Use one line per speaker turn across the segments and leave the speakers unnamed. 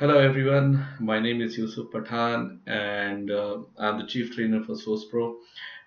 Hello everyone, my name is Yusuf Pathan and I'm the chief trainer for sourcepro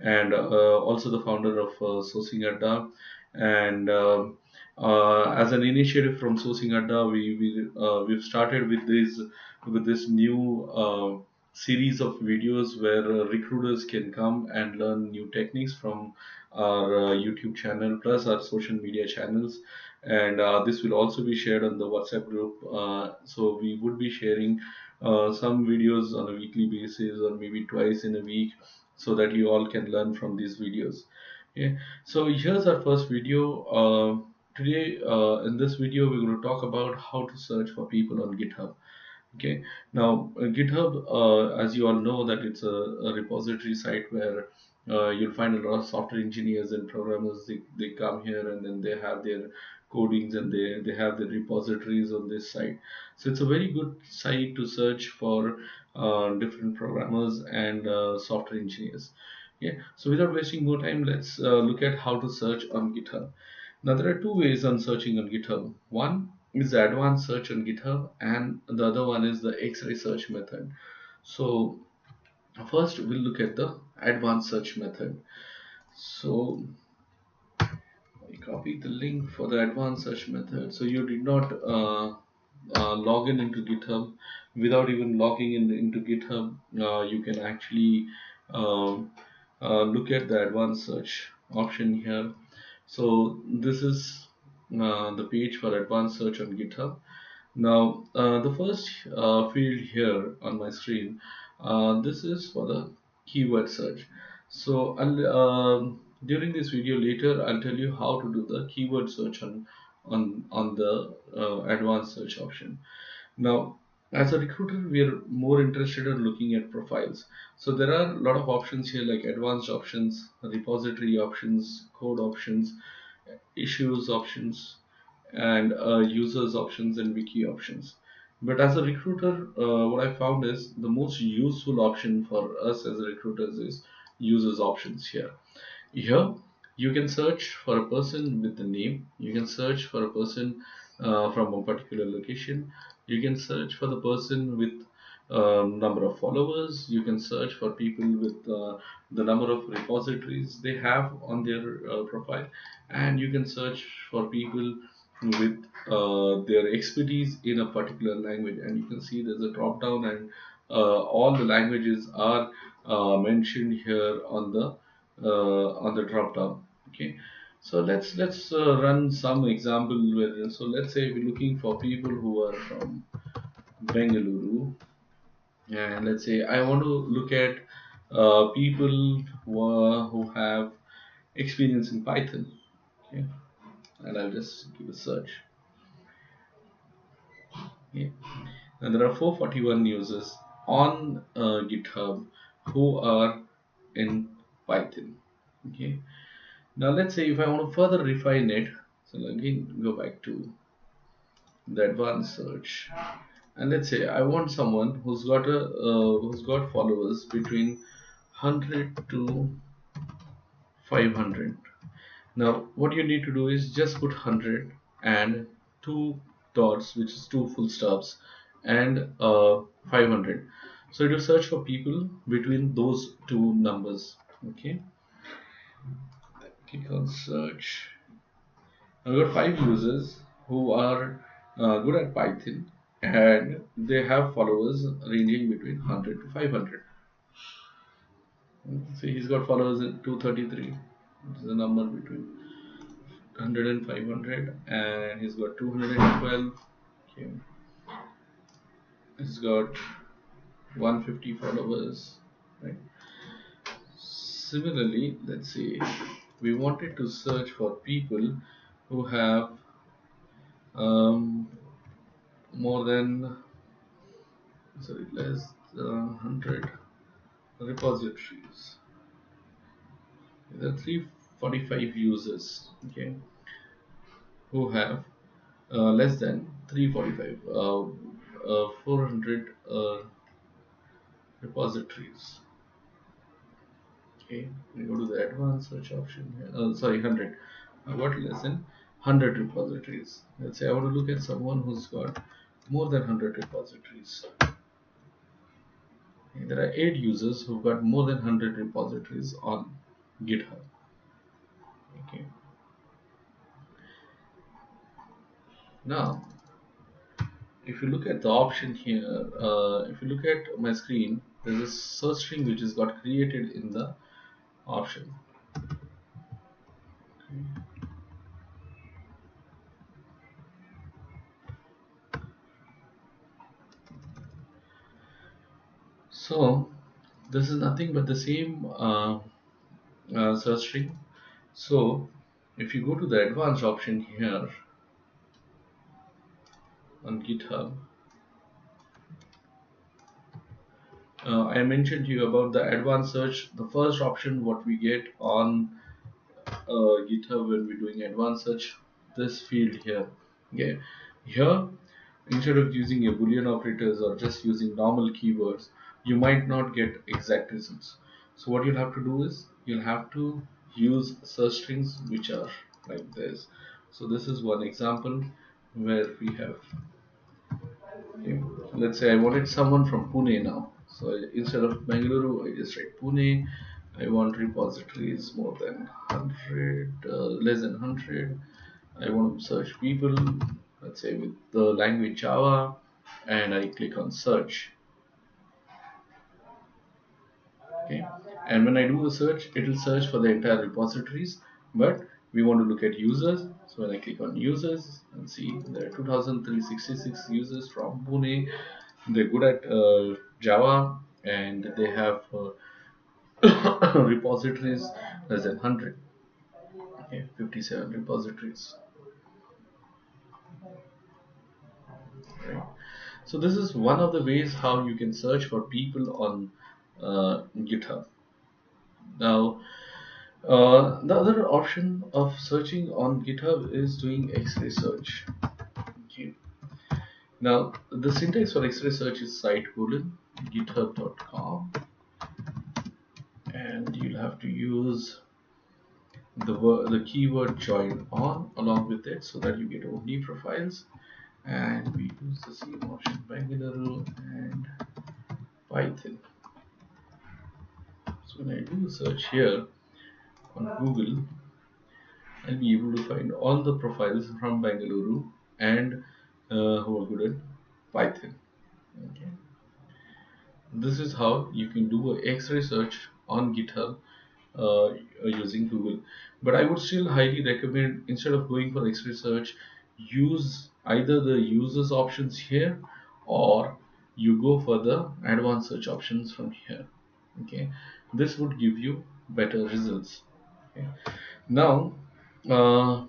and also the founder of sourcingadda. And as an initiative from sourcingadda, we've started with this new series of videos where recruiters can come and learn new techniques from our YouTube channel plus our social media channels. And this will also be shared on the WhatsApp group. So we would be sharing some videos on a weekly basis or maybe twice in a week so that you all can learn from these videos. Okay, so here's our first video. Today, in this video, we're going to talk about how to search for people on GitHub. Okay, now GitHub, as you all know, that it's a repository site where you'll find a lot of software engineers and programmers. They come here and then they have their codings and they have their repositories on this site. So it's a very good site to search for different programmers and software engineers. Yeah. So without wasting more time, let's look at how to search on GitHub. Now there are two ways on searching on GitHub. One is the advanced search on GitHub, and the other one is the X-ray search method. So first we'll look at the advanced search method. So I copy the link for the advanced search method. So you did not log in into GitHub. Without even logging into GitHub, you can actually um, look at the advanced search option here. So this is the page for advanced search on GitHub. Now, the first field here on my screen, this is for the keyword search. So during this video later, I'll tell you how to do the keyword search on the advanced search option. Now, as a recruiter, we are more interested in looking at profiles. So there are a lot of options here like advanced options, repository options, code options, issues options, and users options and wiki options. But as a recruiter, what I found is the most useful option for us as recruiters is users options here. Here, you can search for a person with a name. You can search for a person from a particular location. You can search for the person with number of followers. You can search for people with the number of repositories they have on their profile, and you can search for people with their expertise in a particular language. And you can see there's a drop down, and all the languages are mentioned here on the drop down. Okay, so let's run some example where, so let's say we're looking for people who are from Bengaluru, and let's say I want to look at people who have experience in Python. Okay, and I'll just give a search. Okay, and there are 441 users on GitHub who are in Python. Okay, now let's say if I want to further refine it, so again go back to the advanced search, and let's say I want someone who's got followers between 100 to 500. Now what you need to do is just put 100 and two dots, which is two full stops, and 500. So it will search for people between those two numbers. Okay, click on search. I've got five users who are good at Python, and they have followers ranging between 100 to 500. See, he's got followers at 233, which is a number between 100 and 500, and he's got 212. Okay. He's got 150 followers, right? Similarly, let's see, we wanted to search for people who have um, more than, sorry, less 100 repositories. There are 345 users, okay, who have less than 345, 400 repositories. Okay, we go to the advanced search option here. Sorry, 100. What less than 100 repositories? Let's say I want to look at someone who's got more than 100 repositories. Okay, there are 8 users who've got more than 100 repositories on GitHub. Okay. Now, if you look at the option here, if you look at my screen, there's a search string which has got created in the option. Okay. So this is nothing but the same search string. So if you go to the advanced option here on GitHub, I mentioned to you about the advanced search. The first option what we get on GitHub when we're doing advanced search, this field here. Okay, here instead of using a boolean operators or just using normal keywords, you might not get exact results. So what you'll have to do is you'll have to use search strings which are like this. So this is one example where we have, okay, let's say I wanted someone from Pune now. So instead of Bangalore, I just write Pune. I want repositories more than 100, less than 100. I want to search people, let's say with the language Java, and I click on search. Okay, and when I do a search, it will search for the entire repositories, but we want to look at users. So when I click on users and see there are 2,366 users from Pune, they're good at Java and they have repositories less than 100. Okay, 57 repositories. Right. So this is one of the ways how you can search for people on GitHub. Now, the other option of searching on GitHub is doing X-ray search. Okay. Now, the syntax for X-ray search is site:/github.com, and you'll have to use the keyword join on along with it so that you get only profiles. And we use the same option Bangalore and Python. So when I do a search here on Google, I'll be able to find all the profiles from Bangalore and who are good at Python. Okay. This is how you can do a X-ray search on GitHub using Google. But I would still highly recommend, instead of going for X-ray search, use either the users options here or you go for the advanced search options from here. Okay, this would give you better results. Okay. Now, uh,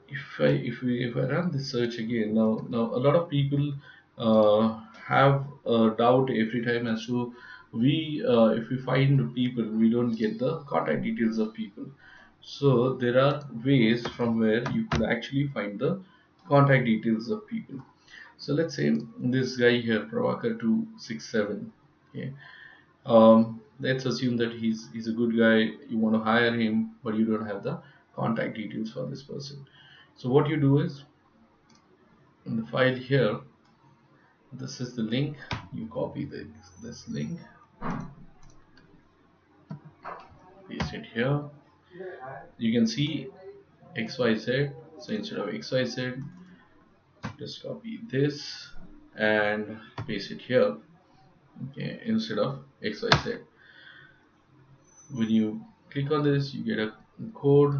if I run this search again, now a lot of people have a doubt every time as to if we find people, we don't get the contact details of people. So there are ways from where you could actually find the contact details of people. So let's say this guy here, Pravakar 267. Okay. Let's assume that he's a good guy. You want to hire him, but you don't have the contact details for this person. So what you do is in the file here, this is the link. You copy this link, paste it here. You can see XYZ. So instead of XYZ, just copy this and paste it here. Okay, instead of XYZ. When you click on this, you get a code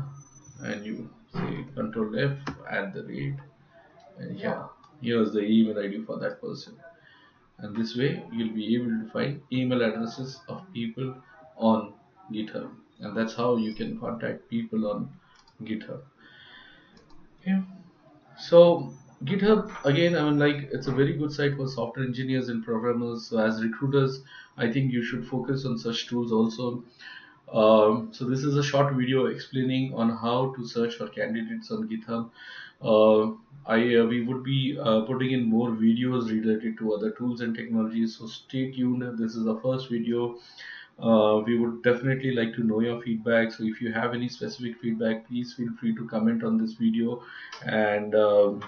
and you say Control F @ and here's the email ID for that person. And this way you'll be able to find email addresses of people on GitHub, and that's how you can contact people on GitHub. Okay. So GitHub again, I mean, like, it's a very good site for software engineers and programmers. So as recruiters, I think you should focus on such tools also. So this is a short video explaining on how to search for candidates on GitHub. We would be putting in more videos related to other tools and technologies. So stay tuned. This is the first video. We would definitely like to know your feedback. So if you have any specific feedback, please feel free to comment on this video and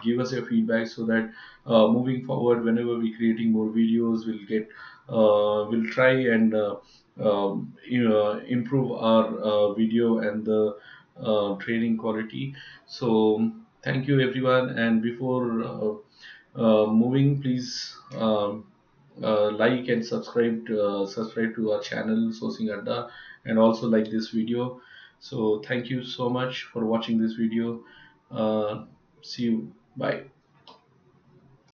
give us your feedback, so that moving forward, whenever we're creating more videos, we'll try and improve our video and the training quality. So thank you everyone, and before moving, please like and subscribe to our channel Sourcing Adda, and also like this video. So thank you so much for watching this video. See you. Bye.